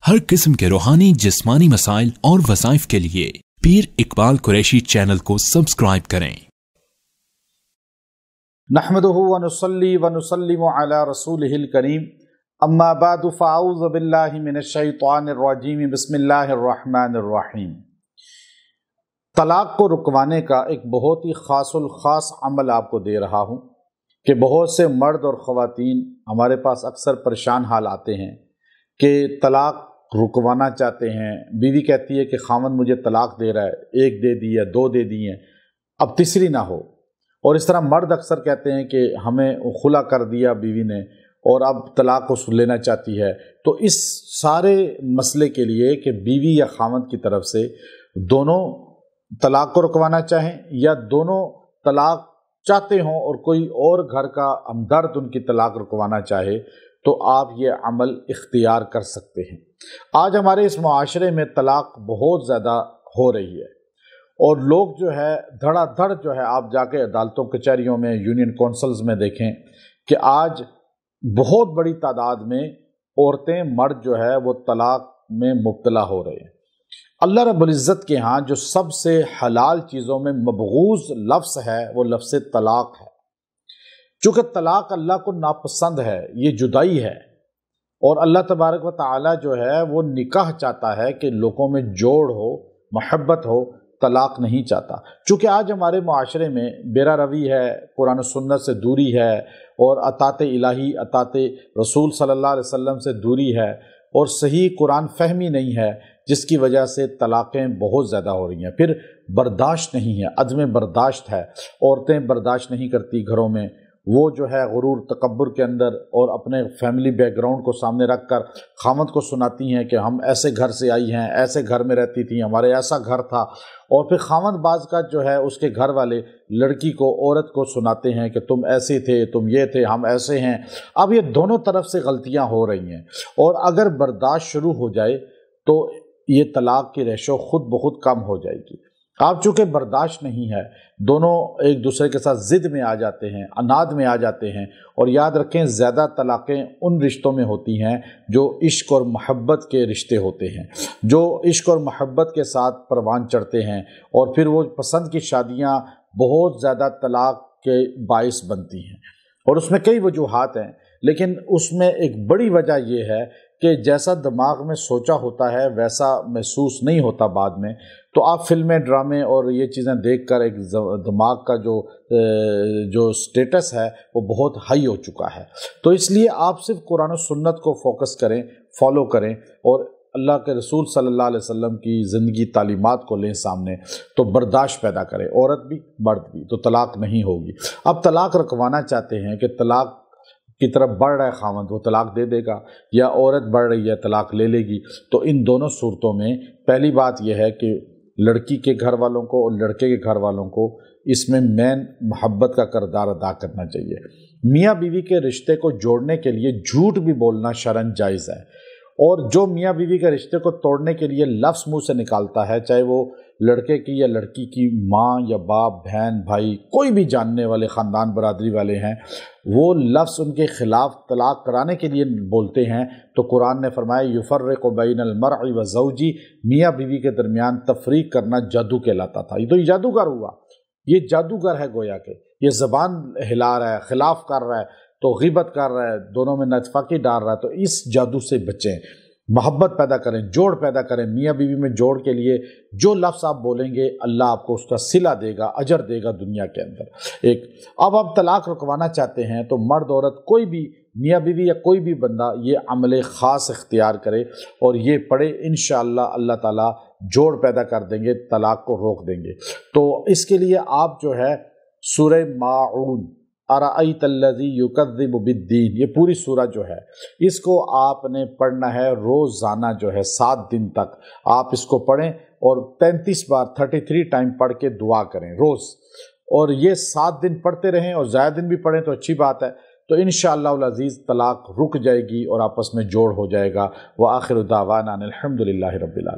हर किस्म के रूहानी जिस्मानी मसाइल और वज़ाइफ के लिए पीर इकबाल कुरैशी चैनल को सब्सक्राइब करें। नहमदुहु व नुसल्ली व नुसल्लिमु अला रसूलिहिल करीम, अम्मा बादु फ़अऊज़ु बिल्लाहि मिनश शैतानिर रजीम, बिस्मिल्लाहिर रहमानिर रहीम। तलाक को रुकवाने का एक बहुत ही खासुल खास अमल आपको दे रहा हूँ कि बहुत से मर्द और ख़वातीन हमारे पास अक्सर परेशान हाल आते हैं कि तलाक रुकवाना चाहते हैं। बीवी कहती है कि खामन मुझे तलाक दे रहा है, एक दे दी है, दो दे दी हैं, अब तीसरी ना हो। और इस तरह मर्द अक्सर कहते हैं कि हमें खुला कर दिया बीवी ने और अब तलाक को लेना चाहती है। तो इस सारे मसले के लिए कि बीवी या खामन की तरफ से दोनों तलाक को रुकवाना चाहें या दोनों तलाक चाहते हों और कोई और घर का हमदर्द उनकी तलाक रुकवाना चाहे, तो आप ये अमल इख्तियार कर सकते हैं। आज हमारे इस मुआशरे में तलाक बहुत ज़्यादा हो रही है और लोग जो है धड़ाधड़ जो है, आप जाके अदालतों कचहरियों में, यूनियन कौंसल्स में देखें कि आज बहुत बड़ी तादाद में औरतें, मर्द जो है वो तलाक में मुब्तला हो रहे हैं। अल्लाह रब्बुल इज़्ज़त के यहाँ जो सबसे हलाल चीज़ों में मबगूज़ लफ्ज़ है वो लफ्ज़ तलाक है। चूँकि तलाक अल्लाह को नापसंद है, ये जुदाई है, और अल्लाह तबारक व तआला जो है वो निकाह चाहता है कि लोगों में जोड़ हो, मोहब्बत हो, तलाक नहीं चाहता। चूँकि आज हमारे मुआशरे में बेरा रवी है, कुरान सुन्नत से दूरी है और अतात इलाही, अतात रसूल सल्लल्लाहु अलैहि वसल्लम से दूरी है और सही कुरान फहमी नहीं है, जिसकी वजह से तलाक़ें बहुत ज़्यादा हो रही हैं। फिर बर्दाश्त नहीं है, अदम बर्दाश्त है, औरतें बर्दाश्त नहीं करती घरों में। वो जो है गुरूर तकब्बुर के अंदर और अपने फैमिली बैकग्राउंड को सामने रख कर खामद को सुनाती हैं कि हम ऐसे घर से आई हैं, ऐसे घर में रहती थी, हमारे ऐसा घर था। और फिर खामद बाज का जो है उसके घर वाले लड़की को, औरत को सुनाते हैं कि तुम ऐसे थे, तुम ये थे, हम ऐसे हैं। अब ये दोनों तरफ से गलतियां हो रही हैं और अगर बर्दाश्त शुरू हो जाए तो ये तलाक की रेशो खुद ब खुद कम हो जाएगी। आप चूँकि बर्दाश्त नहीं है, दोनों एक दूसरे के साथ ज़िद में आ जाते हैं, अनाद में आ जाते हैं। और याद रखें, ज़्यादा तलाक़ें उन रिश्तों में होती हैं जो इश्क और मोहब्बत के रिश्ते होते हैं, जो इश्क और मोहब्बत के साथ परवान चढ़ते हैं, और फिर वो पसंद की शादियाँ बहुत ज़्यादा तलाक के बाइस बनती हैं। और उसमें कई वजूहात हैं, लेकिन उसमें एक बड़ी वजह यह है कि जैसा दिमाग में सोचा होता है वैसा महसूस नहीं होता बाद में। तो आप फिल्में, ड्रामे और ये चीज़ें देखकर एक दिमाग का जो स्टेटस है वो बहुत हाई हो चुका है। तो इसलिए आप सिर्फ कुरान और सुन्नत को फोकस करें, फॉलो करें और अल्लाह के रसूल सल्लल्लाहु अलैहि वसल्लम की ज़िंदगी तालीमात को लें सामने, तो बर्दाश्त पैदा करें, औरत भी मर्द भी, तो तलाक नहीं होगी। अब तलाक रखवाना चाहते हैं कि तलाक की तरफ बढ़ रहा है खामद, वो तलाक दे देगा, या औरत बढ़ रही है तलाक ले लेगी। तो इन दोनों सूरतों में पहली बात यह है कि लड़की के घर वालों को और लड़के के घर वालों को इसमें मेन मोहब्बत का किरदार अदा करना चाहिए। मियाँ बीवी के रिश्ते को जोड़ने के लिए झूठ भी बोलना शरन जायज़ है, और जो मियाँ बीवी के रिश्ते को तोड़ने के लिए लफ्ज़ मुँह से निकालता है, चाहे वो लड़के की या लड़की की माँ या बाप, बहन, भाई, कोई भी जानने वाले ख़ानदान बरादरी वाले हैं, वो लफ्ज़ उनके ख़िलाफ़ तलाक कराने के लिए बोलते हैं, तो कुरान ने फरमाया युफ़र्रिक़ु बैनल मर्इ व ज़ौजी, मियाँ बीवी के दरमियान तफरीक करना जादू कहलाता था। ये तो जादूगर हुआ, ये जादूगर है गोया के, ये ज़बान हिला रहा है, ख़िलाफ़ कर रहा है, तो ग़ीबत कर रहा है, दोनों में नतफ़ाक़ी डाल रहा है। तो इस जादू से बचें, मोहब्बत पैदा करें, जोड़ पैदा करें। मियाँ बीवी में जोड़ के लिए जो लफ्ज़ आप बोलेंगे अल्लाह आपको उसका सिला देगा, अजर देगा दुनिया के अंदर। एक अब आप तलाक रुकवाना चाहते हैं तो मर्द औरत कोई भी, मियाँ बीवी या कोई भी बंदा, ये अमल ख़ास इख्तियार करे और ये पढ़े, इंशाअल्लाह अल्लाह ताला जोड़ पैदा कर देंगे, तलाक को रोक देंगे। तो इसके लिए आप जो है सूरह माऊन, अराअयतल्लज़ी युकज़्ज़िबु बिद्दीन, ये पूरी सूरा जो है इसको आपने पढ़ना है रोज़ाना, जो है 7 दिन तक आप इसको पढ़ें और 33 बार 33 टाइम पढ़ के दुआ करें रोज़। और ये 7 दिन पढ़ते रहें और ज़्यादा दिन भी पढ़ें तो अच्छी बात है। तो इंशाअल्लाह अज़ीज़ तलाक रुक जाएगी और आपस में जोड़ हो जाएगा। व आखिर दावाना अनिल हम्दुलिल्लाहि रब्बिल आलमीन।